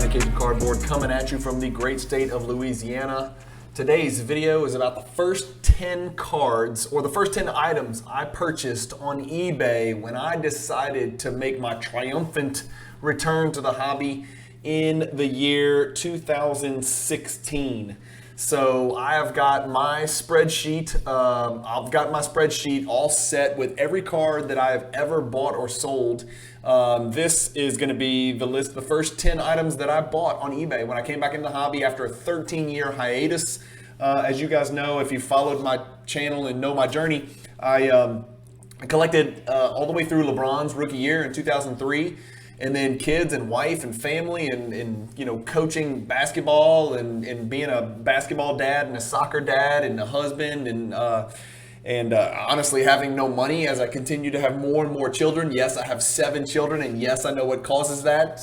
China Cajun Cardboard coming at you from the great state of Louisiana. Today's video is about the first 10 cards or the first 10 items I purchased on eBay when I decided to make my triumphant return to the hobby in the year 2016. So I have got my spreadsheet. All set with every card that I have ever bought or sold. This is going to be the list, the first 10 items that I bought on eBay when I came back into the hobby after a 13-year hiatus. As you guys know, if you followed my channel and know my journey, I collected all the way through LeBron's rookie year in 2003. And then kids and wife and family and you know, coaching basketball and being a basketball dad and a soccer dad and a husband and honestly having no money as I continue to have more and more children. Yes, I have 7 children, and yes, I know what causes that.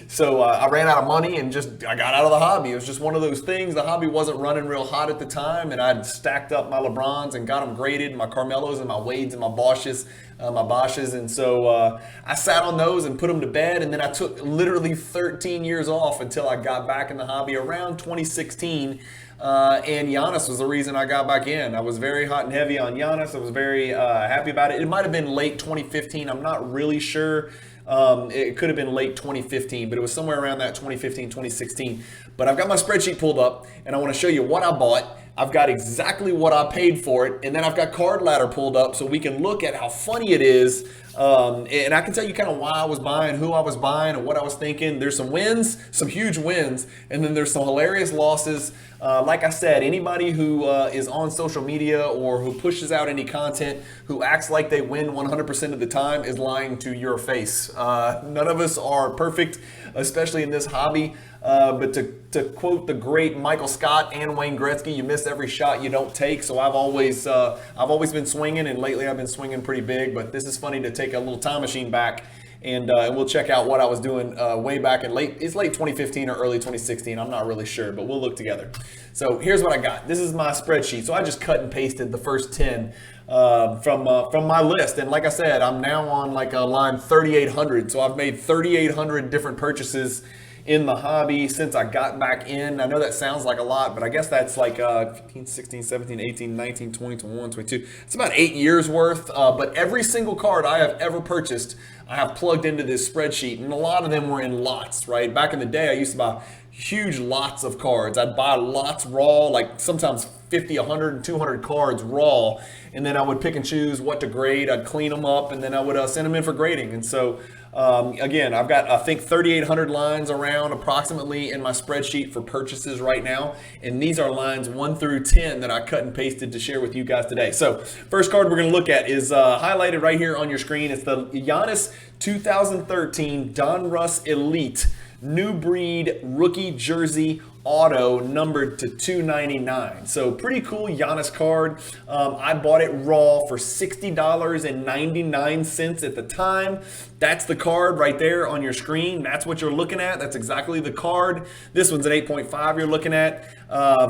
So I ran out of money and I got out of the hobby. It was just one of those things. The hobby wasn't running real hot at the time, and I'd stacked up my LeBrons and got them graded, my Carmelos and my Wades and my Bosches. And so I sat on those and put them to bed, and then I took literally 13 years off until I got back in the hobby around 2016. And Giannis was the reason I got back in. I was very hot and heavy on Giannis. I was very happy about it. It might have been late 2015. I'm not really sure. It could have been late 2015, but it was somewhere around that 2015, 2016. But I've got my spreadsheet pulled up, and I want to show you what I bought. I've got exactly what I paid for it, and then I've got Card Ladder pulled up so we can look at how funny it is. And I can tell you kind of why I was buying, who I was buying, and what I was thinking. There's some wins, some huge wins, and then there's some hilarious losses. Like I said, anybody who is on social media or who pushes out any content, who acts like they win 100% of the time is lying to your face. None of us are perfect, especially in this hobby. But to quote the great Michael Scott and Wayne Gretzky, you miss every shot you don't take. So I've always been swinging, and lately I've been swinging pretty big. But this is funny to take a little time machine back, and we'll check out what I was doing way back in late 2015 or early 2016. I'm not really sure, but we'll look together. So here's what I got. This is my spreadsheet. So I just cut and pasted the first 10 from my list. And like I said, I'm now on like a line 3,800. So I've made 3,800 different purchases in the hobby since I got back in. I know that sounds like a lot, but I guess that's like 15, 16, 17, 18, 19, 20, 21, 22. It's about 8 years worth. But every single card I have ever purchased, I have plugged into this spreadsheet, and a lot of them were in lots, right? Back in the day, I used to buy huge lots of cards. I'd buy lots raw, like sometimes 50, 100, and 200 cards raw, and then I would pick and choose what to grade. I'd clean them up, and then I would send them in for grading. And so again, I've got, I think, 3,800 lines around approximately in my spreadsheet for purchases right now. And these are lines 1 through 10 that I cut and pasted to share with you guys today. So first card we're going to look at is highlighted right here on your screen. It's the Giannis 2013 Donruss Elite New Breed Rookie Jersey Auto numbered to 299. So pretty cool Giannis card. I bought it raw for $60.99 at the time. That's the card right there on your screen. That's what you're looking at. That's exactly the card. This one's an 8.5 you're looking at.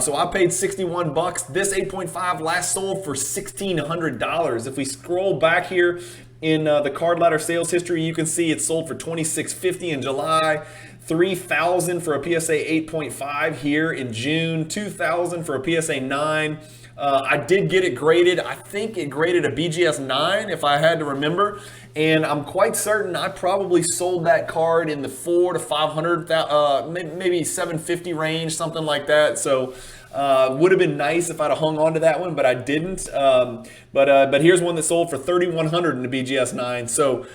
So I paid 61 bucks. This 8.5 last sold for $1,600. If we scroll back here in the Card Ladder sales history, you can see it sold for $2,650 in July. $3,000 for a PSA 8.5 here in June, $2,000 for a PSA 9. I did get it graded. I think it graded a BGS 9 if I had to remember. And I'm quite certain I probably sold that card in the $400 to $500, maybe $750 range, something like that. So would have been nice if I'd have hung on to that one, but I didn't. But here's one that sold for $3,100 in the BGS 9. So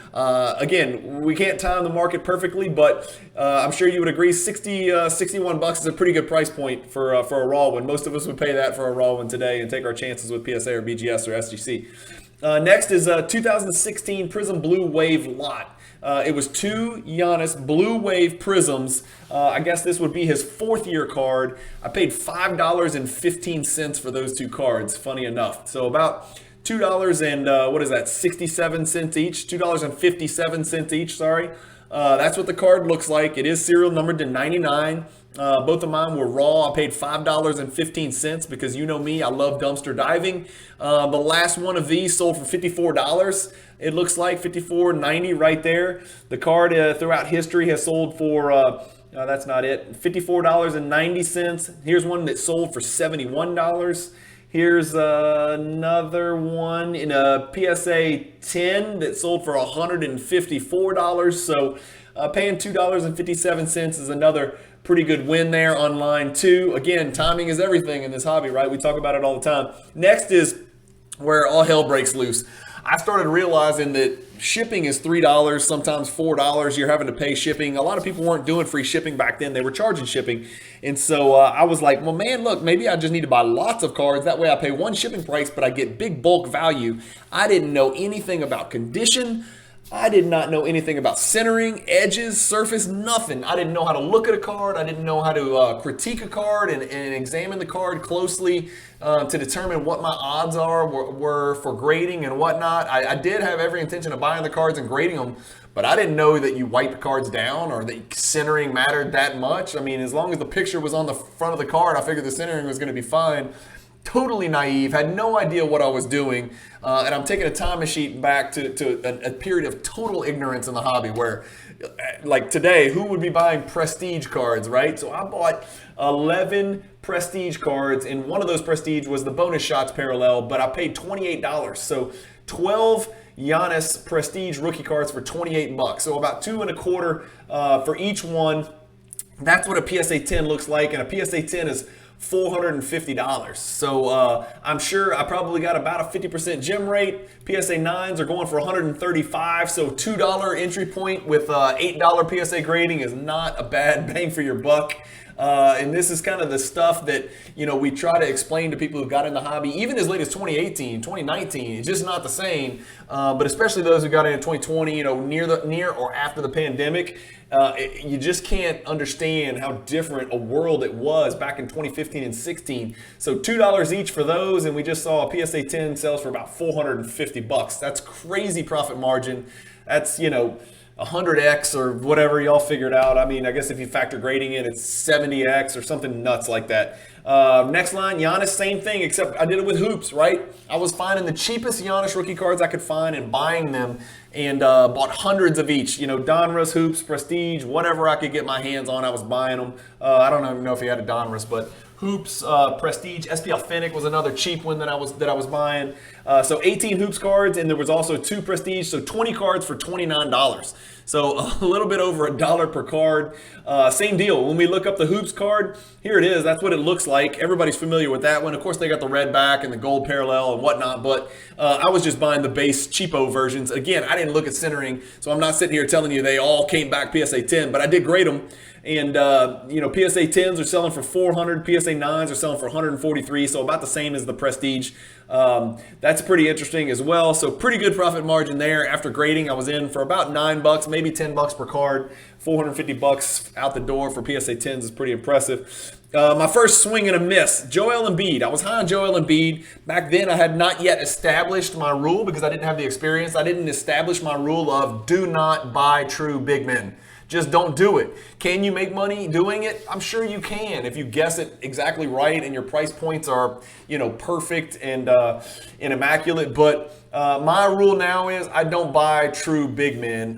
again, we can't time the market perfectly, but I'm sure you would agree 61 bucks is a pretty good price point for a raw one. Most of us would pay that for a raw one today and take our chances with PSA or BGS or SGC. Next is 2016 Prism Blue Wave lot. It was 2 Giannis Blue Wave Prisms. I guess this would be his 4th year card. I paid $5.15 for those 2 cards, funny enough. So about $2 and what is that, 67 cents each, $2.57 each, sorry. That's what the card looks like. It is serial numbered to 99. Both of mine were raw. I paid $5.15 because you know me, I love dumpster diving. The last one of these sold for $54. It looks like $54.90 right there. The card throughout history has sold for that's not it. $54.90. Here's one that sold for $71. Here's another one in a PSA 10 that sold for $154. So paying $2.57 is another pretty good win there online too. Again, timing is everything in this hobby, right? We talk about it all the time. Next is where all hell breaks loose. I started realizing that shipping is $3, sometimes $4. You're having to pay shipping. A lot of people weren't doing free shipping back then. They were charging shipping. And so I was like, well, man, look, maybe I just need to buy lots of cards. That way I pay one shipping price, but I get big bulk value. I didn't know anything about condition. I did not know anything about centering, edges, surface, nothing. I didn't know how to look at a card. I didn't know how to critique a card and examine the card closely to determine what my odds were for grading and whatnot. I did have every intention of buying the cards and grading them, but I didn't know that you wipe the cards down or that centering mattered that much. I mean, as long as the picture was on the front of the card, I figured the centering was going to be fine. Totally naive, had no idea what I was doing, and I'm taking a time machine back to a period of total ignorance in the hobby where, like today, who would be buying prestige cards, right? So I bought 11 prestige cards, and one of those prestige was the bonus shots parallel, but I paid $28. So 12 Giannis prestige rookie cards for $28. So about $2.25 for each one. That's what a PSA 10 looks like, and a PSA 10 is $450. So I'm sure I probably got about a 50% gem rate. PSA 9s are going for $135. So $2 entry point with $8 PSA grading is not a bad bang for your buck. And this is kind of the stuff that, you know, we try to explain to people who got in the hobby, even as late as 2018, 2019. It's just not the same. But especially those who got in 2020, you know, near or after the pandemic. You just can't understand how different a world it was back in 2015 and 16. So $2 each for those, and we just saw a PSA 10 sells for about $450. That's crazy profit margin. That's, you know, 100x or whatever y'all figured out. I mean, I guess if you factor grading in, it's 70x or something nuts like that. Next line, Giannis, same thing, except I did it with hoops, right? I was finding the cheapest Giannis rookie cards I could find and buying them, and bought hundreds of each. You know, Donruss, hoops, prestige, whatever I could get my hands on, I was buying them. I don't even know if he had a Donruss, but hoops, prestige, SPL Fennec was another cheap one that I was buying. So 18 hoops cards, and there was also 2 prestige, so 20 cards for $29. So a little bit over $1 per card. Same deal. When we look up the hoops card, here it is. That's what it looks like. Everybody's familiar with that one. Of course, they got the red back and the gold parallel and whatnot, but I was just buying the base cheapo versions. Again, I didn't look at centering, so I'm not sitting here telling you they all came back PSA 10, but I did grade them. And, you know, PSA 10s are selling for $400. PSA 9s are selling for $143, so about the same as the prestige. That's pretty interesting as well. So pretty good profit margin there. After grading, I was in for about $9, maybe $10 per card. $450 out the door for PSA 10s is pretty impressive. My first swing and a miss, Joel Embiid. I was high on Joel Embiid. Back then, I had not yet established my rule because I didn't have the experience. I didn't establish my rule of do not buy true big men. Just don't do it. Can you make money doing it? I'm sure you can if you guess it exactly right and your price points are, you know, perfect and immaculate. But my rule now is I don't buy true big men,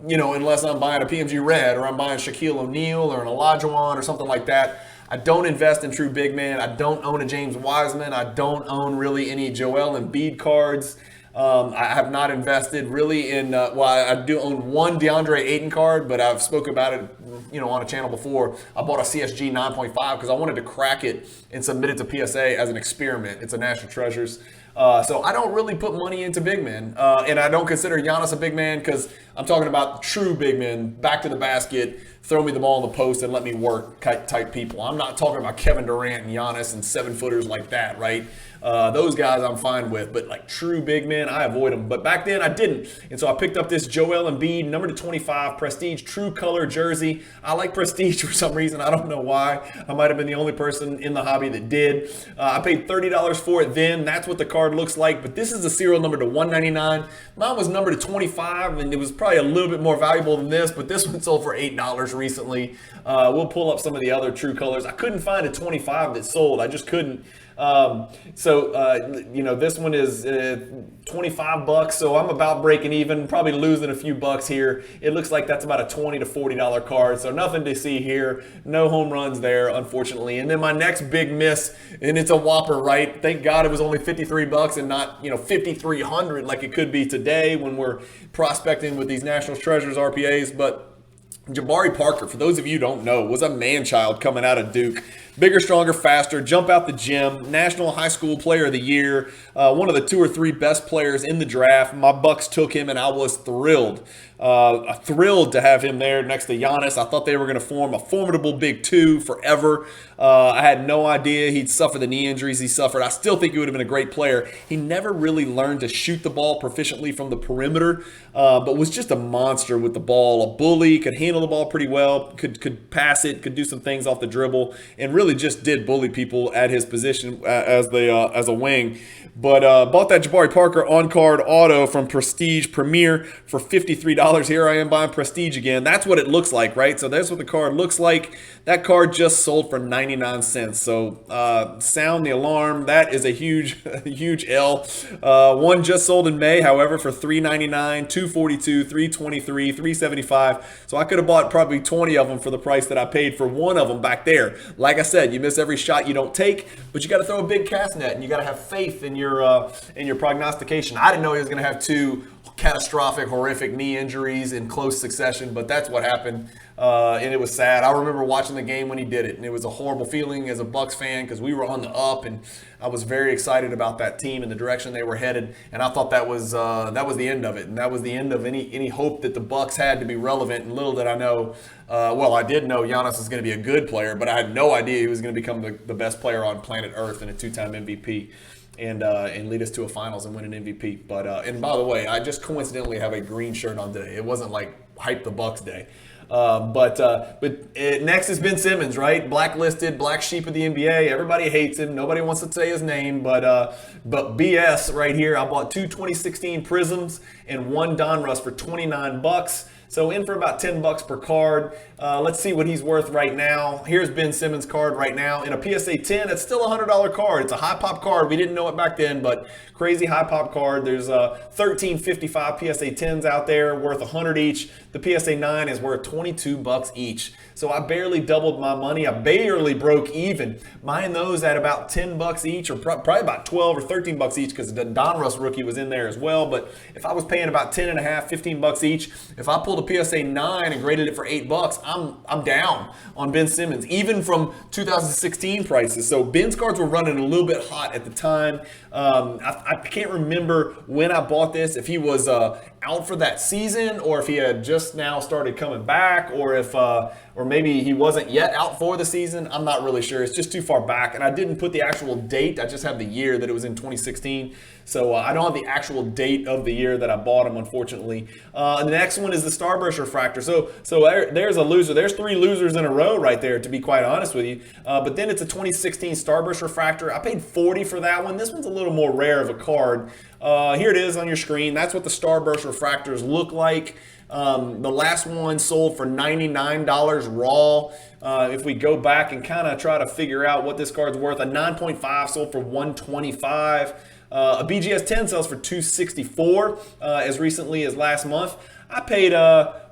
you know, unless I'm buying a PMG Red or I'm buying Shaquille O'Neal or an Olajuwon or something like that. I don't invest in true big men. I don't own a James Wiseman. I don't own really any Joel Embiid cards. I have not invested really in, well, I do own one DeAndre Ayton card, but I've spoken about it, you know, on a channel before. I bought a CSG 9.5 because I wanted to crack it and submit it to PSA as an experiment. It's a National Treasures. So I don't really put money into big men. And I don't consider Giannis a big man because I'm talking about true big men, back to the basket, throw me the ball in the post and let me work type people. I'm not talking about Kevin Durant and Giannis and 7-footers like that, right? Those guys I'm fine with, but like true big men, I avoid them. But back then I didn't. And so I picked up this Joel Embiid, number 25, Prestige, true color jersey. I like Prestige for some reason. I don't know why. I might have been the only person in the hobby that did. I paid $30 for it then. That's what the card looks like. But this is a serial number to 199. Mine was number to 25, and it was probably a little bit more valuable than this, but this one sold for $8 recently. We'll pull up some of the other true colors. I couldn't find a 25 that sold. I just couldn't. This one is $25, so I'm about breaking even, probably losing a few bucks here. It looks like that's about a $20 to $40 card, so nothing to see here. No home runs there, unfortunately. And then my next big miss, and it's a whopper, right? Thank God it was only $53 and not, $5,300 like it could be today when we're prospecting with these National Treasures RPAs. But Jabari Parker, for those of you who don't know, was a man-child coming out of Duke. Bigger, stronger, faster, jump out the gym, National High School Player of the Year, one of the 2 or 3 best players in the draft. My Bucks took him, and I was thrilled. Thrilled to have him there next to Giannis. I thought they were going to form a formidable big two forever. I had no idea he'd suffer the knee injuries he suffered. I still think he would have been a great player. He never really learned to shoot the ball proficiently from the perimeter, but was just a monster with the ball. A bully, could handle the ball pretty well, could pass it, could do some things off the dribble, and really just did bully people at his position as a wing. But bought that Jabari Parker on-card auto from Prestige Premier for $53. Here I am buying Prestige again. That's what it looks like, right? So that's what the card looks like. That card just sold for 99 cents. So sound the alarm. That is a huge, huge L. One just sold in May, however, for $3.99, $2.42, $3.23, $3.75. So I could have bought probably 20 of them for the price that I paid for one of them back there. Like I said, you miss every shot you don't take, but you got to throw a big cast net, and you got to have faith in your prognostication. I didn't know he was going to have 2 catastrophic, horrific knee injuries in close succession, but that's what happened, and it was sad. I remember watching the game when he did it, and it was a horrible feeling as a Bucks fan because we were on the up, and I was very excited about that team and the direction they were headed, and I thought that was the end of it, and that was the end of any hope that the Bucks had to be relevant. And little did I know, I did know Giannis was going to be a good player, but I had no idea he was going to become the best player on planet Earth and a 2-time MVP. And lead us to a finals and win an MVP. But and by the way, I just coincidentally have a green shirt on today. It wasn't like hype the Bucks day. But next is Ben Simmons, right? Blacklisted, black sheep of the NBA. Everybody hates him. Nobody wants to say his name. But BS right here. I bought 2 2016 Prisms and 1 Donruss for $29. So in for about $10 per card. Let's see what he's worth right now. Here's Ben Simmons' card right now. In a PSA 10, it's still a $100 card. It's a high pop card. We didn't know it back then, but crazy high pop card. There's 1355 PSA 10s out there worth $100 each. The PSA 9 is worth $22 each. So I barely doubled my money. I barely broke even. Buying those at about $10 each, or probably about $12 or $13 each, because the Donruss rookie was in there as well. But if I was paying about $10.5, $15 each, if I pulled a PSA 9 and graded it for $8, I'm down on Ben Simmons, even from 2016 prices. So Ben's cards were running a little bit hot at the time. I can't remember when I bought this, if he was out for that season, or if he had just now started coming back, or if or maybe he wasn't yet out for the season. I'm not really sure. It's just too far back, and I didn't put the actual date. I just have the year that it was in 2016. So I don't have the actual date of the year that I bought him, unfortunately. The next one is the Starburst Refractor. So there's a loser. There's 3 losers in a row right there, to be quite honest with you. But then it's a 2016 Starburst Refractor. I paid $40 for that one. This one's a little more rare of a card. Here it is on your screen. That's what the Starburst Refractors look like. The last one sold for $99 raw. If we go back and kind of try to figure out what this card's worth, a 9.5 sold for $125. A BGS 10 sells for $264 as recently as last month. I paid,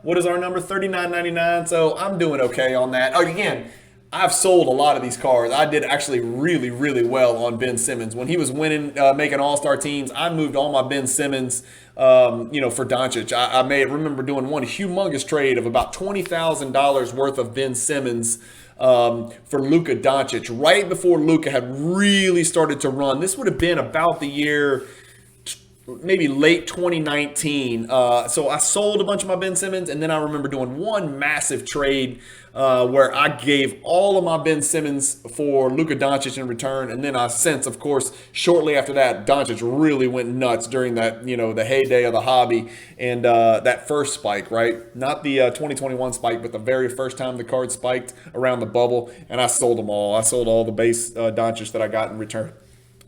what is our number, $39.99, so I'm doing okay on that. Again, I've sold a lot of these cards. I did actually really, really well on Ben Simmons. When he was winning, making all-star teams, I moved all my Ben Simmons, for Doncic. I remember doing one humongous trade of about $20,000 worth of Ben Simmons for Luka Doncic right before Luka had really started to run. This would have been about the year, maybe late 2019. So I sold a bunch of my Ben Simmons, and then I remember doing one massive trade where I gave all of my Ben Simmons for Luka Doncic in return. And then since, of course, shortly after that, Doncic really went nuts during that, the heyday of the hobby and that first spike, right? Not the 2021 spike, but the very first time the card spiked around the bubble. And I sold them all. I sold all the base Doncic that I got in return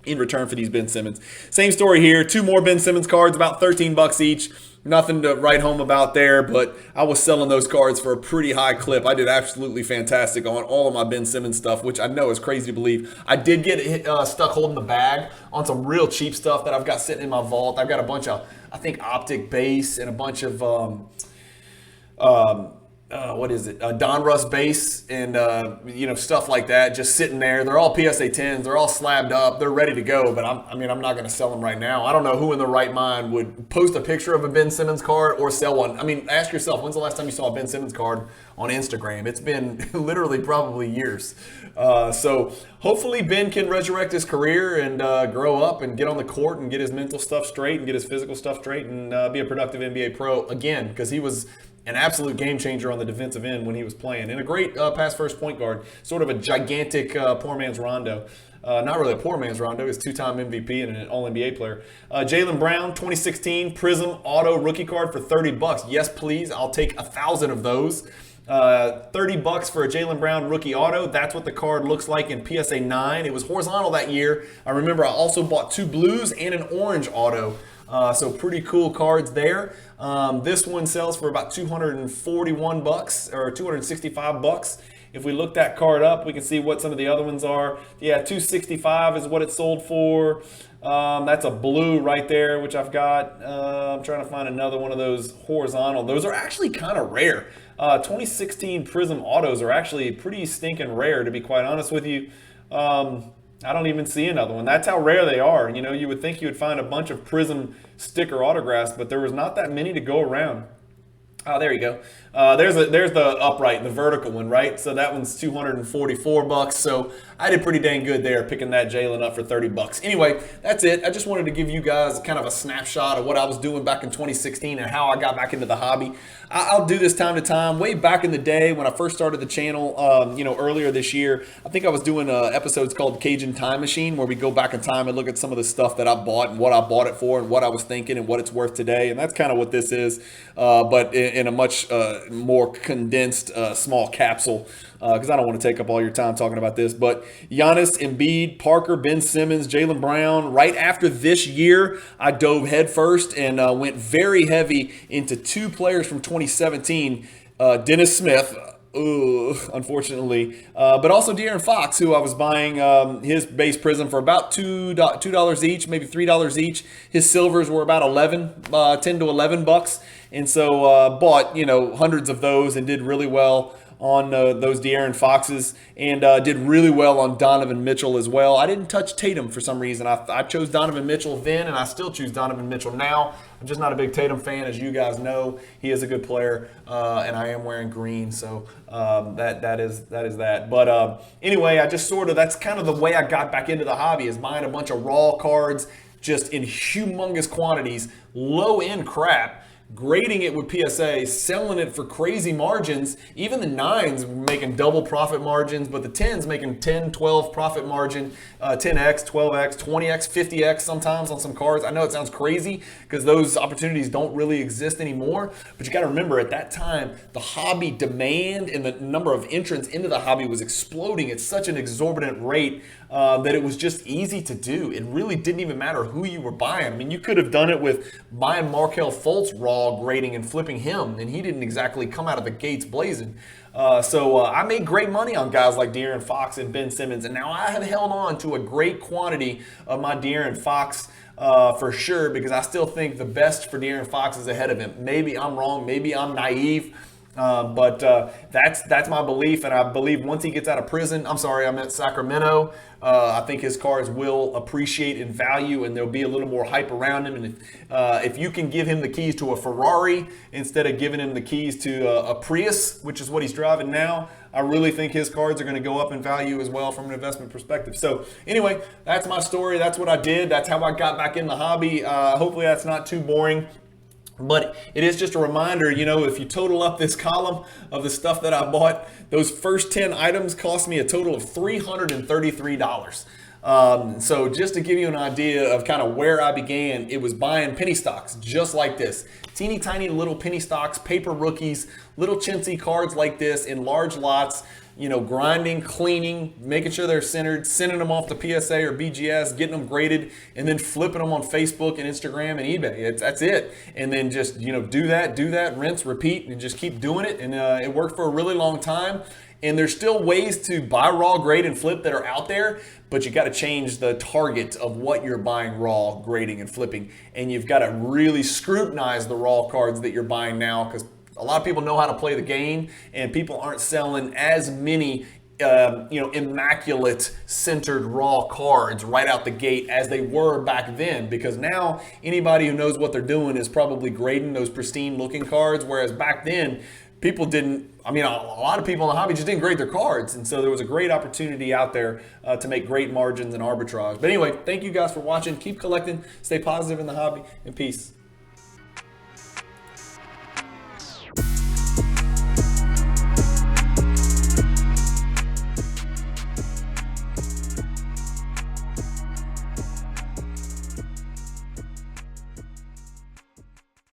in return for these Ben Simmons. Same story here. 2 more Ben Simmons cards, about $13 each. Nothing to write home about there, but I was selling those cards for a pretty high clip. I did absolutely fantastic on all of my Ben Simmons stuff, which I know is crazy to believe. I did get stuck holding the bag on some real cheap stuff that I've got sitting in my vault. I've got a bunch of, I think, optic base and a bunch of Donruss base and stuff like that, just sitting there. They're all PSA 10s. They're all slabbed up. They're ready to go. But I'm not going to sell them right now. I don't know who in their right mind would post a picture of a Ben Simmons card or sell one. I mean, ask yourself, when's the last time you saw a Ben Simmons card on Instagram? It's been literally probably years. So hopefully Ben can resurrect his career and grow up and get on the court and get his mental stuff straight and get his physical stuff straight and be a productive NBA pro again, because he was an absolute game changer on the defensive end when he was playing. And a great pass-first point guard, sort of a gigantic poor man's Rondo. Not really a poor man's Rondo. He's 2-time MVP and an All-NBA player. Jalen Brown, 2016 Prism Auto Rookie Card for $30. Yes, please. I'll take 1,000 of those. $30 for a Jalen Brown Rookie Auto. That's what the card looks like in PSA 9. It was horizontal that year. I remember I also bought 2 blues and an orange auto. So pretty cool cards there. This one sells for about $241 or $265. If we look that card up, we can see what some of the other ones are. Yeah, $265 is what it sold for. That's a blue right there, which I've got. I'm trying to find another one of those horizontal. Those are actually kind of rare. 2016 Prism Autos are actually pretty stinking rare, to be quite honest with you. I don't even see another one. That's how rare they are. You know, you would think you would find a bunch of Prism sticker autographs, but there was not that many to go around. Oh, there you go. There's the upright, the vertical one, right? So that one's $244. So I did pretty dang good there picking that Jalen up for $30. Anyway, that's it. I just wanted to give you guys kind of a snapshot of what I was doing back in 2016 and how I got back into the hobby. I'll do this time to time. Way back in the day when I first started the channel, earlier this year, I think I was doing episodes called Cajun Time Machine, where we go back in time and look at some of the stuff that I bought and what I bought it for and what I was thinking and what it's worth today. And that's kind of what this is, but in a much more condensed small capsule, because I don't want to take up all your time talking about this. But Giannis, Embiid, Parker, Ben Simmons, Jalen Brown. Right after this year, I dove headfirst and went very heavy into 2 players from 2017. Dennis Smith, unfortunately, but also De'Aaron Fox, who I was buying his base prism for about $2 each, maybe $3 each. His silvers were about $10 to $11, and so bought hundreds of those and did really well on those De'Aaron Foxes, and did really well on Donovan Mitchell as well. I didn't touch Tatum for some reason. I chose Donovan Mitchell then, and I still choose Donovan Mitchell now. I'm just not a big Tatum fan, as you guys know. He is a good player, and I am wearing green, so that is that. But anyway, that's kind of the way I got back into the hobby, is buying a bunch of raw cards just in humongous quantities, low-end crap, grading it with PSA, selling it for crazy margins. Even the 9s making double profit margins, but the 10s making 10, 12 profit margin, 10x, 12x, 20x, 50x sometimes on some cards. I know it sounds crazy because those opportunities don't really exist anymore, but you got to remember, at that time, the hobby demand and the number of entrants into the hobby was exploding at such an exorbitant rate that it was just easy to do. It really didn't even matter who you were buying. I mean, you could have done it with buying Markelle Fultz raw, grading and flipping him, and he didn't exactly come out of the gates blazing. So I made great money on guys like De'Aaron Fox and Ben Simmons, and now I have held on to a great quantity of my De'Aaron Fox for sure, because I still think the best for De'Aaron Fox is ahead of him. Maybe I'm wrong, maybe I'm naive, but that's my belief, and I believe once he gets out of prison, I'm at Sacramento, I think his cards will appreciate in value, and there'll be a little more hype around him. And if you can give him the keys to a Ferrari instead of giving him the keys to a Prius, which is what he's driving now, I really think his cards are going to go up in value as well from an investment perspective. So anyway, that's my story. That's what I did. That's how I got back in the hobby. Hopefully that's not too boring. But it is just a reminder, if you total up this column of the stuff that I bought, those first 10 items cost me a total of $333. So just to give you an idea of kind of where I began, it was buying penny stocks just like this. Teeny tiny little penny stocks, paper rookies, little chintzy cards like this in large lots, you know, grinding, cleaning, making sure they're centered, sending them off to PSA or BGS, getting them graded, and then flipping them on Facebook and Instagram and eBay. That's it. And then just, you know, do that, rinse, repeat, and just keep doing it. And it worked for a really long time. And there's still ways to buy raw, grade, and flip that are out there, but you got to change the target of what you're buying raw, grading, and flipping. And you've got to really scrutinize the raw cards that you're buying now, because a lot of people know how to play the game, and people aren't selling as many immaculate centered raw cards right out the gate as they were back then, because now anybody who knows what they're doing is probably grading those pristine looking cards, whereas back then people didn't. I mean, a lot of people in the hobby just didn't grade their cards, and so there was a great opportunity out there to make great margins and arbitrage. But anyway, thank you guys for watching. Keep collecting, stay positive in the hobby, and peace.